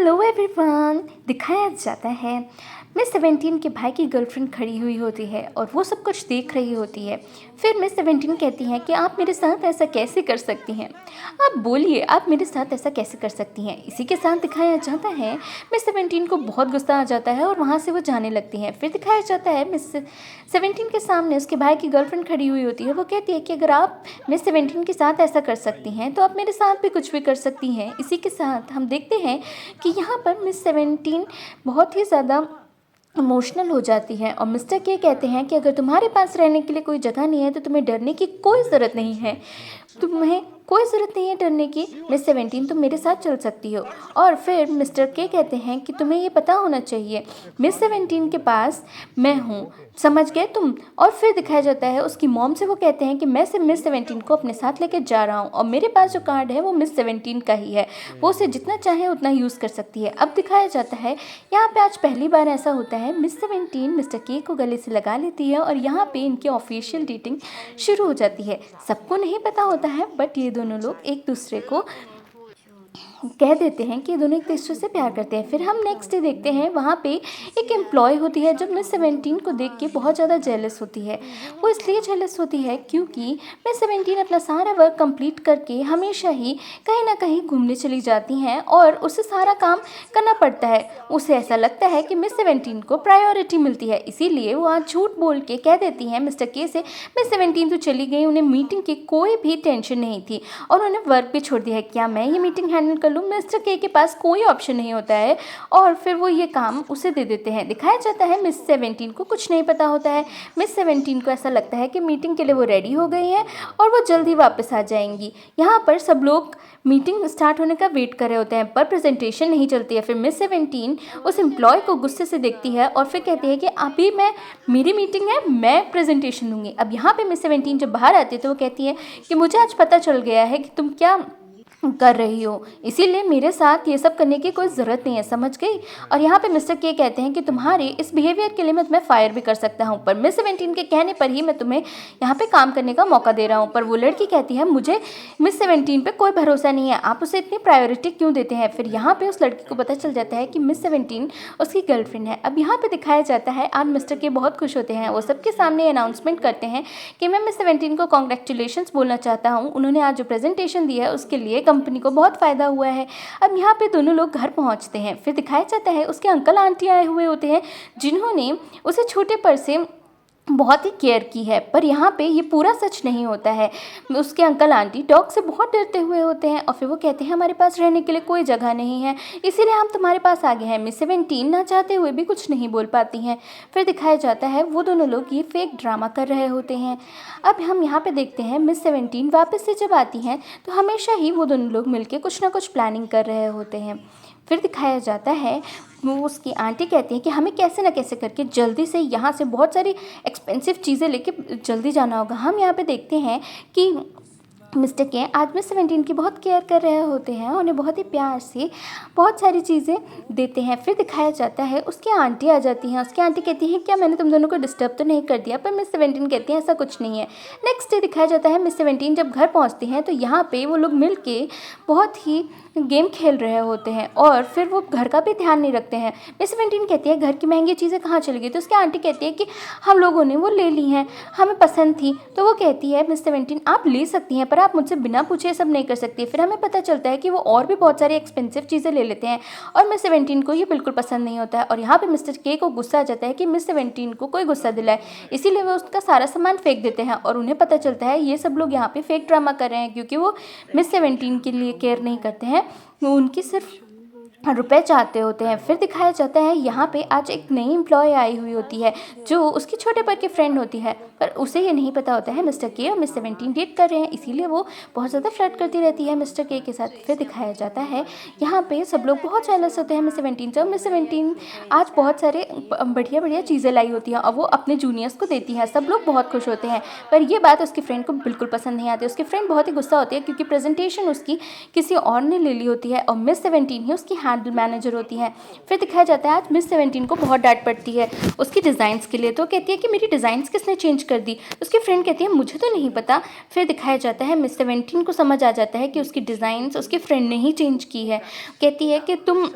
Hello everyone. दिखाया जाता है मिस 17 के भाई की गर्लफ्रेंड खड़ी हुई होती है और वो सब कुछ देख रही होती है। फिर मिस 17 कहती है कि आप मेरे साथ ऐसा कैसे कर सकती हैं, आप बोलिए आप मेरे साथ ऐसा कैसे कर सकती हैं। इसी के साथ दिखाया जाता है मिस 17 को बहुत गुस्सा आ जाता है और वहाँ से वो जाने लगती हैं। फिर दिखाया जाता है मिस 17 के सामने उसके भाई की गर्लफ्रेंड खड़ी हुई होती है। वो कहती है कि अगर आप मिस 17 के साथ ऐसा कर सकती हैं तो आप मेरे साथ भी कुछ भी कर सकती हैं। इसी के साथ हम देखते हैं कि यहाँ पर मिस 17 बहुत ही ज़्यादा इमोशनल हो जाती है और मिस्टर के कहते हैं कि अगर तुम्हारे पास रहने के लिए कोई जगह नहीं है तो तुम्हें डरने की कोई ज़रूरत नहीं है, तुम्हें कोई ज़रूरत नहीं है डरने की। मिस 17 तुम मेरे साथ चल सकती हो। और फिर मिस्टर के कहते हैं कि तुम्हें ये पता होना चाहिए मिस 17 के पास मैं हूँ, समझ गए तुम। और फिर दिखाया जाता है उसकी मॉम से, वो कहते हैं कि मैं सिर्फ मिस 17 को अपने साथ लेके जा रहा हूँ और मेरे पास जो कार्ड है वो मिस 17 का ही है, वो उसे जितना चाहे उतना यूज़ कर सकती है। अब दिखाया जाता है यहाँ पे आज पहली बार ऐसा होता है मिस 17 मिस्टर के को गले से लगा लेती है और यहाँ पे इनकी ऑफिशियल डेटिंग शुरू हो जाती है। सबको नहीं पता होता है बट ये दोनों लोग एक दूसरे को कह देते हैं कि ये दोनों एक दूसरे से प्यार करते हैं। फिर हम नेक्स्ट डे देखते हैं वहाँ पे एक एम्प्लॉय होती है जो मिस 17 को देख के बहुत ज़्यादा जेलस होती है। वो इसलिए जेलस होती है क्योंकि मिस 17 अपना सारा वर्क कंप्लीट करके हमेशा ही कहीं ना कहीं घूमने चली जाती हैं और उसे सारा काम करना पड़ता है। उसे ऐसा लगता है कि मिस 17 को प्रायोरिटी मिलती है, इसीलिए वो आज झूठ बोल के कह देती हैं मिस्टर के से मिस 17 तो चली गई, उन्हें मीटिंग की कोई भी टेंशन नहीं थी और उन्हें वर्क भी छोड़ दिया है, क्या मैं ये मीटिंग हैंडल कर लूँ। मिस्टर के पास कोई ऑप्शन नहीं होता है और फिर वो ये काम उसे दे देते हैं। दिखाया जाता है मिस 17 को कुछ नहीं पता होता है। मिस 17 को ऐसा लगता है कि मीटिंग के लिए वो रेडी हो गई हैं और वो जल्दी वापस आ जाएंगी। यहाँ पर सब लोग मीटिंग स्टार्ट होने का वेट कर रहे होते हैं पर प्रेजेंटेशन नहीं चलती है। फिर मिस 17 उस एम्प्लॉय को गुस्से से देखती है और फिर कहती है कि अभी मेरी मीटिंग है, मैं प्रेजेंटेशन दूंगी। अब यहाँ पे मिस 17 जब बाहर आती है तो वो कहती है कि मुझे आज पता चल गया है कि तुम क्या कर रही हो, इसीलिए मेरे साथ ये सब करने की कोई ज़रूरत नहीं है, समझ गई। और यहाँ पे मिस्टर के कहते हैं कि तुम्हारे इस बिहेवियर के लिए मैं तुम्हें फायर भी कर सकता हूँ, पर मिस 17 के कहने पर ही मैं तुम्हें यहाँ पे काम करने का मौका दे रहा हूँ। पर वो लड़की कहती है मुझे मिस 17 पे कोई भरोसा नहीं है, आप उसे इतनी प्रायोरिटी क्यों देते हैं। फिर यहाँ पे उस लड़की को पता चल जाता है कि मिस 17 उसकी गर्लफ्रेंड है। अब यहाँ पे दिखाया जाता है आज मिस्टर के बहुत खुश होते हैं, वो सबके सामने अनाउंसमेंट करते हैं कि मैं मिस 17 को कॉन्ग्रेचुलेशंस बोलना चाहता हूँ, उन्होंने आज जो प्रेजेंटेशन दिया है उसके लिए कंपनी को बहुत फ़ायदा हुआ है। अब यहाँ पे दोनों लोग घर पहुँचते हैं। फिर दिखाया जाता है उसके अंकल आंटी आए हुए होते हैं जिन्होंने उसे छोटे पर से बहुत ही केयर की है, पर यहाँ पे ये पूरा सच नहीं होता है। उसके अंकल आंटी डॉग से बहुत डरते हुए होते हैं और फिर वो कहते हैं हमारे पास रहने के लिए कोई जगह नहीं है, इसीलिए हम तुम्हारे पास आ गए हैं। मिस 17 ना चाहते हुए भी कुछ नहीं बोल पाती हैं। फिर दिखाया जाता है वो दोनों लोग ये फेक ड्रामा कर रहे होते हैं। अब हम यहाँ पे देखते हैं मिस 17 वापस से जब आती हैं तो हमेशा ही वो दोनों लोग मिलकर कुछ ना कुछ प्लानिंग कर रहे होते हैं। फिर दिखाया जाता है वो उसकी आंटी कहती है कि हमें कैसे ना कैसे करके जल्दी से यहाँ से बहुत सारी एक्सपेंसिव चीज़ें लेके जल्दी जाना होगा। हम यहाँ पे देखते हैं कि मिस्टर के आज मिस 17 की बहुत केयर कर रहे होते हैं, उन्हें बहुत ही प्यार से बहुत सारी चीज़ें देते हैं। फिर दिखाया जाता है उसकी आंटी आ जाती हैं, उसकी आंटी कहती हैं क्या मैंने तुम दोनों को डिस्टर्ब तो नहीं कर दिया, पर मिस 17 कहती हैं ऐसा कुछ नहीं है। नेक्स्ट डे दिखाया जाता है मिस 17 जब घर पहुंचती हैं तो यहाँ पे वो लोग मिल के बहुत ही गेम खेल रहे होते हैं और फिर वो घर का भी ध्यान नहीं रखते हैं। मिस 17 कहती है घर की महंगी चीज़ें कहाँ चली गई, तो उसकी आंटी कहती है कि हम लोगों ने वो ले ली हैं, हमें पसंद थी। तो वो कहती है मिस 17 आप ले सकती हैं पर आप मुझसे बिना पूछे सब नहीं कर सकती। फिर हमें पता चलता है कि वो और भी बहुत सारी एक्सपेंसिव चीज़ें ले लेते हैं और मिस 17 को ये बिल्कुल पसंद नहीं होता है। और यहाँ पे मिस्टर के को गुस्सा आ जाता है कि मिस 17 को कोई गुस्सा दिलाए, इसीलिए वो उसका सारा सामान फेंक देते हैं और उन्हें पता चलता है ये सब लोग यहाँ पे फेक ड्रामा कर रहे हैं क्योंकि वो मिस 17 के लिए केयर नहीं करते हैं, वो उनकी सिर्फ रुपए चाहते होते हैं। फिर दिखाया जाता है यहाँ पे आज एक नई एम्प्लॉय आई हुई होती है जो उसकी छोटे पर की फ्रेंड होती है, पर उसे ये नहीं पता होता है मिस्टर के और मिस 17 डेट कर रहे हैं, इसीलिए वो बहुत ज़्यादा फ्लर्ट करती रहती है मिस्टर के साथ। फिर दिखाया जाता है यहाँ पे सब लोग बहुत जेलस होते हैं मिस 17 से। मिस 17 आज बहुत सारे बढ़िया बढ़िया चीज़ें लाई होती हैं और वो अपने जूनियर्स को देती हैं, सब लोग बहुत खुश होते हैं। पर ये बात उसकी फ्रेंड को बिल्कुल पसंद नहीं आती, उसकी फ्रेंड बहुत ही गुस्सा होती है क्योंकि प्रेजेंटेशन उसकी किसी और ने ले ली होती है और मिस 17 ही उसकी हैंडल मैनेजर होती है। फिर दिखाया जाता है आज मिस 17 को बहुत डांट पड़ती है उसकी डिज़ाइंस के लिए, तो कहती है कि मेरी डिज़ाइंस किसने चेंज कर दी। उसकी फ्रेंड कहती है मुझे तो नहीं पता। फिर दिखाया जाता है मिस 17 को समझ आ जाता है कि उसकी डिज़ाइंस उसकी फ्रेंड ने ही चेंज की है। कहती है कि तुम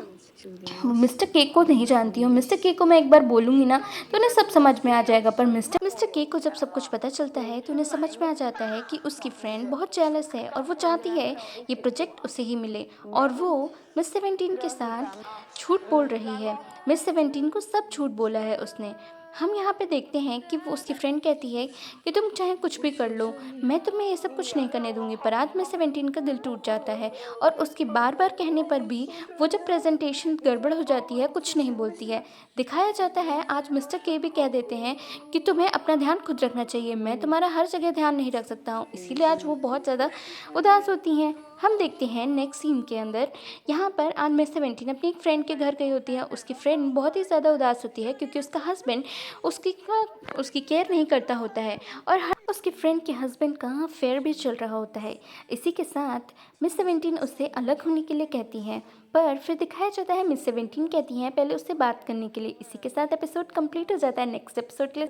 मिस्टर के को नहीं जानती हूँ। मिस्टर के को मैं एक बार बोलूँगी ना तो उन्हें सब समझ में आ जाएगा। पर मिस्टर के को जब सब कुछ पता चलता है तो उन्हें समझ में आ जाता है कि उसकी फ्रेंड बहुत जेलस है और वो चाहती है ये प्रोजेक्ट उसे ही मिले। और वो मिस 17 के साथ झूठ बोल रही है। मिस 17 को सब झूठ बोला है उसने। हम यहाँ पे देखते हैं कि वो उसकी फ्रेंड कहती है कि तुम चाहे कुछ भी कर लो, मैं तुम्हें ये सब कुछ नहीं करने दूंगी। पर आज मिस 17 का दिल टूट जाता है और उसके बार बार कहने पर भी वो जब प्रेजेंटेशन गड़बड़ हो जाती है कुछ नहीं बोलती है। दिखाया जाता है आज मिस्टर के भी कह देते हैं कि तुम्हें अपना ध्यान खुद रखना चाहिए, मैं तुम्हारा हर जगह ध्यान नहीं रख सकता हूँ। इसीलिए आज वो बहुत ज़्यादा उदास होती हैं। हम देखते हैं नेक्स्ट सीन के अंदर, यहाँ पर आज मिस 17 अपनी एक फ्रेंड के घर गई होती है। उसकी फ्रेंड बहुत ही ज़्यादा उदास होती है क्योंकि उसका हस्बैंड उसकी उसकी केयर नहीं करता होता है और हर उसकी फ्रेंड के हस्बैंड का अफेयर भी चल रहा होता है। इसी के साथ मिस 17 उससे अलग होने के लिए कहती हैं। पर फिर दिखाया जाता है मिस 17 कहती हैं पहले उससे बात करने के लिए। इसी के साथ एपिसोड कंप्लीट हो जाता है। नेक्स्ट एपिसोड के लिए